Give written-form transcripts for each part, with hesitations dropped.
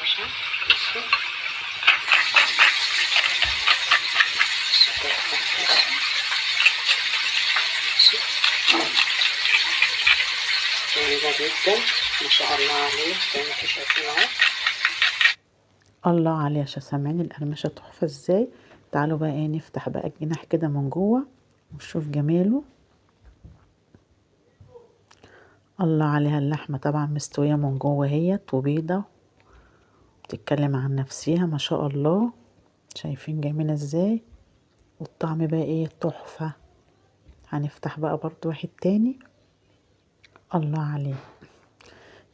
مقرمشة. بصوا جميلة جدا ما شاء الله عليه زي ما انتوا شايفين اهو. الله عليها. سامعين القرمشة تحفة ازاي؟ تعالوا بقى ايه نفتح بقى الجناح كده من جوه ونشوف جماله. الله عليها. اللحمة طبعا مستوية من جوه اهيت وبيضة بتتكلم عن نفسها ما شاء الله. شايفين جميلة ازاي؟ والطعم بقى ايه تحفة. هنفتح بقى برضو واحد تاني. الله عليه.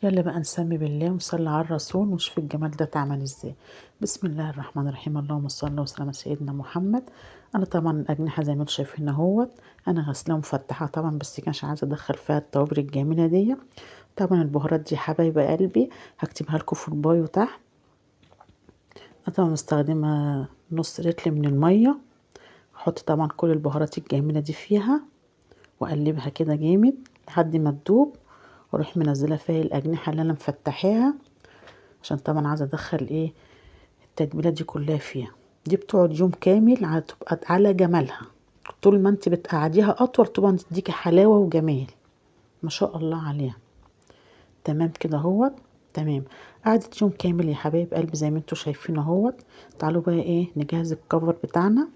يلا بقى نسمي بالله ونصلي على الرسول ونشوف الجمال ده اتعمل ازاي. بسم الله الرحمن الرحيم. اللهم صل وسلم على سيدنا محمد. انا طبعا الاجنحه زي ما انتم شايفين اهوت انا غسلاها ومفتحاها طبعا، بس كانش عايزه ادخل فيها التوابل الجميله دي. طبعا البهارات دي حبايب قلبي هكتبها لكم في البايو تحت. انا طبعا مستخدمه نص لتر من الميه. احط طبعا كل البهارات الجميله دي فيها واقلبها كده جامد لحد ما تدوب، واروح منزله فيها الاجنحه اللي انا مفتحاها عشان طبعا عايزه ادخل ايه التتبيله دي كلها فيها. دي بتقعد يوم كامل تبقى على جمالها. طول ما انت بتقعديها اطول طبعا تديكي حلاوه وجمال ما شاء الله عليها. تمام كده اهوت. تمام. قعدت يوم كامل يا حبايب قلبي زي ما انتوا شايفين اهوت. تعالوا بقى ايه نجهز الكفر بتاعنا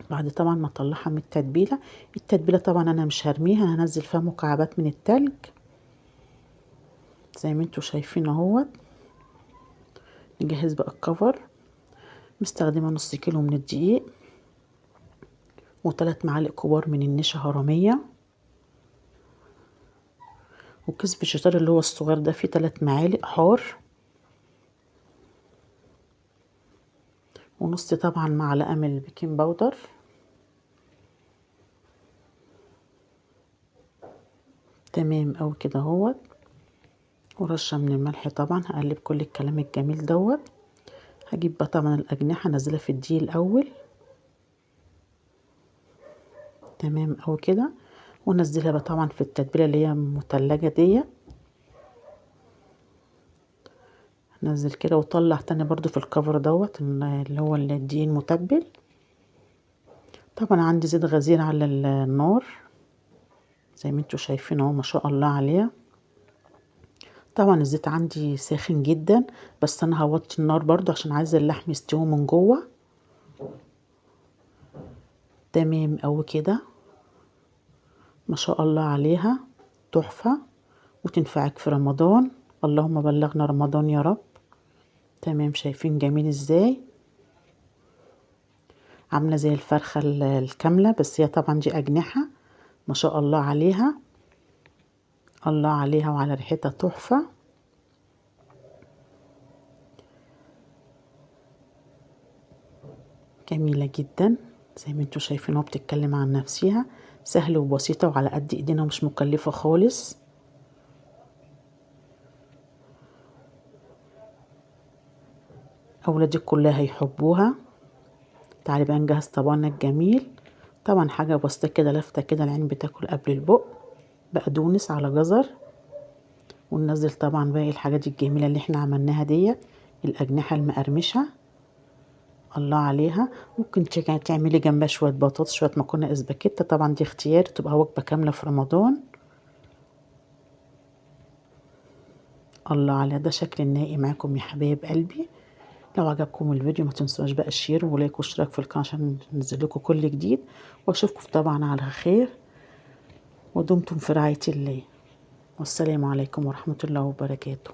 بعد طبعا ما اطلعها من التتبيله. التتبيله طبعا انا مش هرميها، انا هنزل فيها مكعبات من التلج زي ما انتوا شايفين اهوت. نجهز بقى الكفر. مستخدمه نص كيلو من الدقيق و3 معالق كبار من النشا هرميه، وكيس فيجيتار اللي هو الصغير ده فيه 3 معالق حار، ونص طبعا معلقه من البيكنج باودر. تمام اوي كده اهوت. ورشه من الملح. طبعا هقلب كل الكلام الجميل دوت. هجيب بقى طبعا الاجنحه انزلها في الدقيق الاول. تمام اوي كده. ونزلها بقى طبعا في التتبيله اللي هي متلجه دي. نزل كده وطلع تاني برضو في الكفر دوت اللي هو الدقيق المتبل. طبعا عندي زيت غزير على النار زي ما انتوا شايفين اهو ما شاء الله عليها. طبعا الزيت عندي ساخن جدا، بس انا هوطي النار برضو عشان عايزه اللحم يستوي من جوه. تمام اوي كده ما شاء الله عليها تحفه، وتنفعك في رمضان. اللهم بلغنا رمضان يا رب. تمام. شايفين جميل ازاي؟ عامله زي الفرخه الكامله، بس هي طبعا دي اجنحه ما شاء الله عليها. الله عليها وعلى ريحتها تحفه. جميله جدا زي ما انتوا شايفين اهو بتتكلم عن نفسها. سهله وبسيطه وعلى قد ايدينا ومش مكلفه خالص. اولادي كلها هيحبوها. تعالي بقى نجهز طبقنا الجميل. طبعا حاجه بسيطه كده لفته كده العين بتاكل قبل البق. بقدونس على جزر. وننزل طبعا باقي الحاجات الجميله اللي احنا عملناها دي. الاجنحه المقرمشه الله عليها. ممكن تعملي جنبها شويه بطاطس شويه مكرونه اسباجيتا، طبعا دي اختيار تبقى وجبه كامله في رمضان. الله على ده شكل النهائي معاكم يا حبايب قلبي. لو عجبكم الفيديو ما تنسوش بقى الشير ولايك واشتراك في القناه عشان ننزل لكم كل جديد. واشوفكم طبعا على خير، ودمتم في رعايه الله، والسلام عليكم ورحمه الله وبركاته.